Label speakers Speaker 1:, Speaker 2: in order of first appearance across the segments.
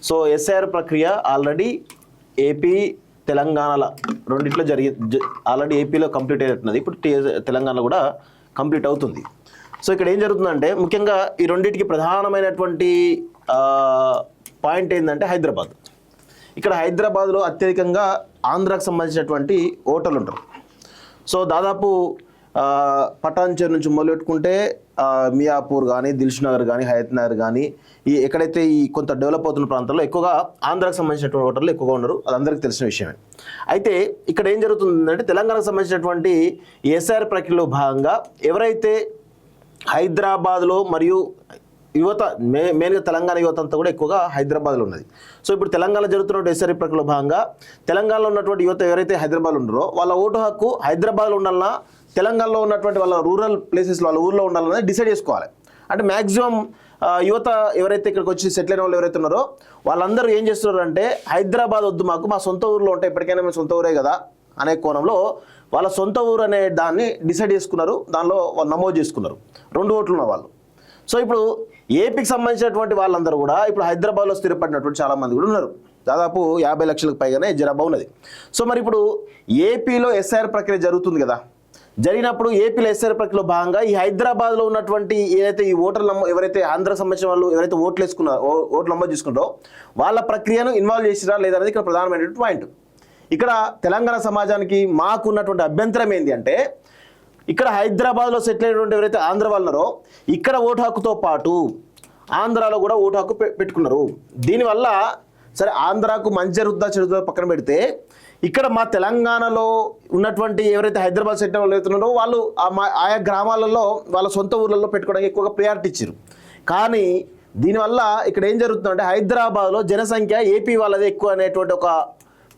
Speaker 1: So SIR ప్రక్రియ already AP తెలంగాణల రెండిట్లో already ఏపీలో కంప్లీట్ అయినట్టున్నది. ఇప్పుడు తెలంగాణలో కూడా కంప్లీట్ అవుతుంది. సో ఇక్కడ ఏం జరుగుతుందంటే ముఖ్యంగా ఈ రెండింటికి ప్రధానమైనటువంటి పాయింట్ ఏంటంటే హైదరాబాద్. ఇక్కడ హైదరాబాద్లో అత్యధికంగా ఆంధ్రాకు సంబంధించినటువంటి ఓటర్లు ఉంటారు. సో దాదాపు పటాన్చేరు నుంచి మొదలుపెట్టుకుంటే మియాపూర్ కానీ, దిల్సుఖ్నగర్ కానీ, హయత్ నగర్ కానీ, ఈ ఎక్కడైతే ఈ కొంత డెవలప్ అవుతున్న ప్రాంతాల్లో ఎక్కువగా ఆంధ్రాకు సంబంధించినటువంటి ఓటర్లు ఎక్కువగా ఉన్నారు. అది అందరికీ తెలిసిన విషయమే. అయితే ఇక్కడ ఏం జరుగుతుందంటే తెలంగాణకు సంబంధించినటువంటి ఎస్ఐఆర్ ప్రక్రియలో భాగంగా ఎవరైతే హైదరాబాద్లో మరియు యువత మెయిన్గా తెలంగాణ యువత అంతా కూడా ఎక్కువగా హైదరాబాద్లో ఉన్నది. సో ఇప్పుడు తెలంగాణలో జరుగుతున్న ఎస్ఐఆర్ ప్రక్రియలో భాగంగా తెలంగాణలో ఉన్నటువంటి యువత ఎవరైతే హైదరాబాద్లో ఉన్నారో వాళ్ళ ఓటు హక్కు హైదరాబాద్లో ఉండాలన్నా తెలంగాణలో ఉన్నటువంటి వాళ్ళ రూరల్ ప్లేసెస్లో వాళ్ళ ఊర్లో ఉండాలని డిసైడ్ చేసుకోవాలి. అంటే మ్యాక్సిమం యువత ఎవరైతే ఇక్కడికి వచ్చి సెటిల్ అయిన వాళ్ళు ఎవరైతే ఉన్నారో వాళ్ళందరూ ఏం చేస్తున్నారు అంటే హైదరాబాద్ వద్దు, మాకు మా సొంత ఊర్లో ఉంటే ఎప్పటికైనా మేము సొంత ఊరే కదా అనే కోణంలో వాళ్ళ సొంత ఊరు అనే దాన్ని డిసైడ్ చేసుకున్నారు. దానిలో వాళ్ళు నమోదు చేసుకున్నారు 2 ఓట్లు ఉన్న వాళ్ళు. సో ఇప్పుడు ఏపీకి సంబంధించినటువంటి వాళ్ళందరూ కూడా ఇప్పుడు హైదరాబాద్లో స్థిరపడినటువంటి చాలామంది కూడా ఉన్నారు. దాదాపు 50 లక్షలకు పైగానే జనాభా ఉన్నది. సో మరి ఇప్పుడు ఏపీలో ఎస్ఐఆర్ ప్రక్రియ జరుగుతుంది కదా, జరిగినప్పుడు ఏపీలో ఎస్ఐఆర్ ప్రక్రియలో భాగంగా ఈ హైదరాబాద్లో ఉన్నటువంటి ఏదైతే ఈ ఓటర్లు ఎవరైతే ఆంధ్రాకు సంబంధించిన వాళ్ళు ఎవరైతే ఓట్లు నమోదు చేసుకున్నారో వాళ్ళ ప్రక్రియను ఇన్వాల్వ్ చేసిరా లేదనేది ఇక్కడ ప్రధానమైనటువంటి పాయింట్. ఇక్కడ తెలంగాణ సమాజానికి మాకు ఉన్నటువంటి అభ్యంతరం ఏంటి అంటే ఇక్కడ హైదరాబాద్లో సెటిల్ అయినటువంటి ఎవరైతే ఆంధ్ర వాళ్ళు ఉన్నారో ఇక్కడ ఓటు హక్కుతో పాటు ఆంధ్రాలో కూడా ఓటు హక్కు పెట్టుకున్నారు. దీనివల్ల సరే ఆంధ్రాకు మంచి జరుగుతుందా చెడుతుందా పక్కన పెడితే ఇక్కడ మా తెలంగాణలో ఉన్నటువంటి ఎవరైతే హైదరాబాద్ సెటిల్ వాళ్ళు అవుతున్నారో వాళ్ళు ఆయా గ్రామాలలో వాళ్ళ సొంత ఊర్లలో పెట్టుకోవడానికి ఎక్కువగా ప్రయారిటీ ఇచ్చారు. కానీ దీనివల్ల ఇక్కడ ఏం జరుగుతుందంటే హైదరాబాద్లో జనసంఖ్య ఏపీ వాళ్ళదే ఎక్కువ అనేటువంటి ఒక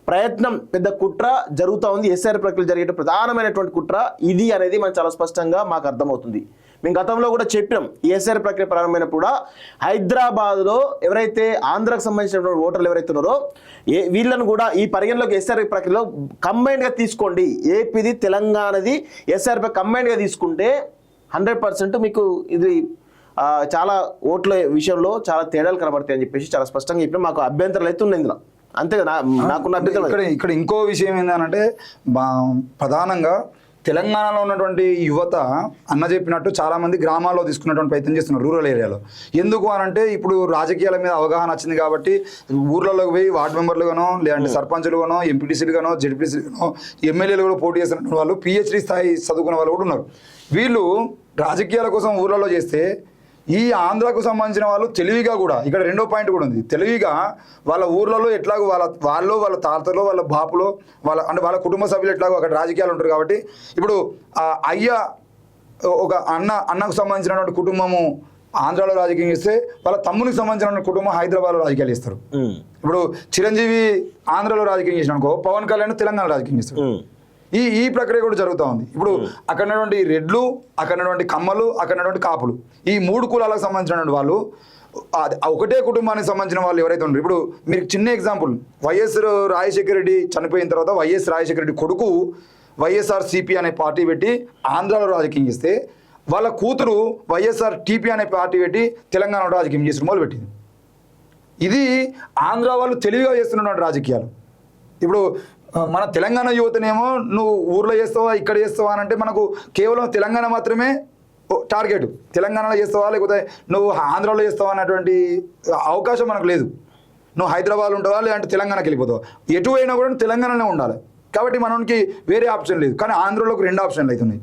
Speaker 1: ప్రయత్నం, పెద్ద కుట్ర జరుగుతూ ఉంది. ఎస్ఐఆర్ ప్రక్రియ జరిగే ప్రధానమైనటువంటి కుట్ర ఇది అనేది మనకు చాలా స్పష్టంగా మాకు అర్థమవుతుంది. మేము గతంలో కూడా చెప్పినాం, ఈ ఎస్ఐఆర్ ప్రక్రియ ప్రారంభమైనప్పుడు కూడా హైదరాబాద్లో ఎవరైతే ఆంధ్రాకు సంబంధించినటువంటి ఓటర్లు ఎవరైతే ఉన్నారో వీళ్ళను కూడా ఈ పరిగణలోకి ఎస్ఐఆర్ ప్రక్రియలో కంబైన్డ్గా తీసుకోండి, ఏపీది తెలంగాణది ఎస్ఐఆర్ కంబైన్డ్గా తీసుకుంటే 100% మీకు ఇది చాలా ఓట్ల విషయంలో చాలా తేడాలు కనబడతాయి అని చెప్పేసి చాలా స్పష్టంగా చెప్పినా మాకు అభ్యంతరాలు అయితే ఉన్నాయి ఇందులో. అంతే కదా నాకున్న అభ్యంతరం.
Speaker 2: ఇక్కడ ఇంకో విషయం ఏంటంటే ప్రధానంగా తెలంగాణలో ఉన్నటువంటి యువత అన్న చెప్పినట్టు చాలామంది గ్రామాల్లో తీసుకున్నటువంటి ప్రయత్నం చేస్తున్నారు రూరల్ ఏరియాలో. ఎందుకు అనంటే ఇప్పుడు రాజకీయాల మీద అవగాహన వచ్చింది కాబట్టి ఊర్లలోకి పోయి వార్డు మెంబర్లుగానో లేదంటే సర్పంచులుగానో ఎంపీటీసీలుగానో జెడ్పీసీలుగానో ఎమ్మెల్యేలు కూడా పోటీ చేస్తున్న వాళ్ళు పిహెచ్డీ స్థాయి చదువుకున్న వాళ్ళు కూడా ఉన్నారు. వీళ్ళు రాజకీయాల కోసం ఊర్లలో చేస్తే ఈ ఆంధ్రాకు సంబంధించిన వాళ్ళు తెలివిగా కూడా ఇక్కడ రెండో పాయింట్ కూడా ఉంది. తెలివిగా వాళ్ళ ఊర్లలో ఎట్లాగో వాళ్ళ తాతలో వాళ్ళ బాపులో వాళ్ళ కుటుంబ సభ్యులు ఎట్లాగో అక్కడ రాజకీయాలు ఉంటారు కాబట్టి ఇప్పుడు ఒక అన్నకు సంబంధించినటువంటి కుటుంబము ఆంధ్రాలో రాజకీయం చేస్తే వాళ్ళ తమ్మునికి సంబంధించిన కుటుంబం హైదరాబాద్లో రాజకీయాలు చేస్తారు. ఇప్పుడు చిరంజీవి ఆంధ్రాలో రాజకీయం చేసిన అనుకో, పవన్ కళ్యాణ్ తెలంగాణ రాజకీయం చేస్తారు. ఈ ప్రక్రియ కూడా జరుగుతూ ఉంది. ఇప్పుడు అక్కడ ఉన్నటువంటి రెడ్లు, అక్కడ ఉన్నటువంటి కమ్మలు, అక్కడ ఉన్నటువంటి కాపులు, ఈ 3 కులాలకు సంబంధించినటువంటి వాళ్ళు ఒకటే కుటుంబానికి సంబంధించిన వాళ్ళు ఎవరైతే ఉన్నారు. ఇప్పుడు మీరు చిన్న ఎగ్జాంపుల్, వైఎస్ రాజశేఖర రెడ్డి చనిపోయిన తర్వాత వైఎస్ రాజశేఖర రెడ్డి కొడుకు వైఎస్ఆర్సీపీ అనే పార్టీ పెట్టి ఆంధ్రాలో రాజకీయం చేస్తే వాళ్ళ కూతురు వైఎస్ఆర్టీపీ అనే పార్టీ పెట్టి తెలంగాణలో రాజకీయం చేసిన మొదలుపెట్టింది. ఇది ఆంధ్ర వాళ్ళు తెలివిగా చేస్తున్నటువంటి రాజకీయాలు. ఇప్పుడు మన తెలంగాణ యువతనేమో నువ్వు ఊర్లో చేస్తావా ఇక్కడ చేస్తావా అని అంటే మనకు కేవలం తెలంగాణ మాత్రమే టార్గెట్. తెలంగాణలో చేస్తావా లేకపోతే నువ్వు ఆంధ్రాలో చేస్తావా అన్నటువంటి అవకాశం మనకు లేదు. నువ్వు హైదరాబాద్లో ఉంటావా లేదంటే తెలంగాణకి వెళ్ళిపోతావా, ఎటు అయినా కూడా నువ్వు తెలంగాణలో ఉండాలి. కాబట్టి మనకి వేరే ఆప్షన్ లేదు. కానీ ఆంధ్రలోకి 2 ఆప్షన్లు అవుతున్నాయి.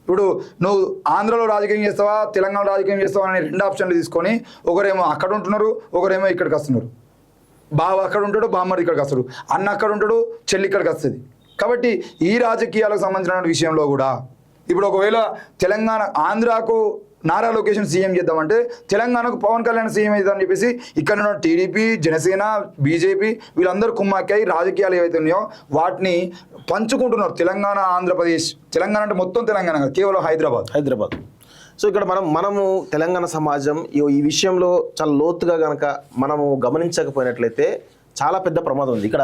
Speaker 2: ఇప్పుడు నువ్వు ఆంధ్రలో రాజకీయం చేస్తావా తెలంగాణలో రాజకీయం చేస్తావా అనే 2 ఆప్షన్లు తీసుకొని ఒకరేమో అక్కడ ఉంటున్నారు, ఒకరేమో ఇక్కడికి వస్తున్నారు. బావ అక్కడ ఉంటాడు, బామ్మడు ఇక్కడికి వస్తాడు, అన్న అక్కడ ఉంటాడు, చెల్లి ఇక్కడికి వస్తుంది. కాబట్టి ఈ రాజకీయాలకు సంబంధించిన విషయంలో కూడా ఇప్పుడు ఒకవేళ తెలంగాణ ఆంధ్రాకు నారా లొకేషన్ సీఎం చేద్దామంటే తెలంగాణకు పవన్ కళ్యాణ్ సీఎం అవుతామని చెప్పేసి ఇక్కడ ఉన్న టీడీపీ, జనసేన, బీజేపీ వీళ్ళందరూ కుమ్మాకాయి రాజకీయాలు ఏవైతే ఉన్నాయో వాటిని పంచుకుంటున్నారు. తెలంగాణ, ఆంధ్రప్రదేశ్, తెలంగాణ అంటే మొత్తం తెలంగాణ కాదు, కేవలం హైదరాబాద్.
Speaker 1: సో ఇక్కడ మనము తెలంగాణ సమాజం ఈ విషయంలో చాలా లోతుగా కనుక మనము గమనించకపోయినట్లయితే చాలా పెద్ద ప్రమాదం ఉంది ఇక్కడ.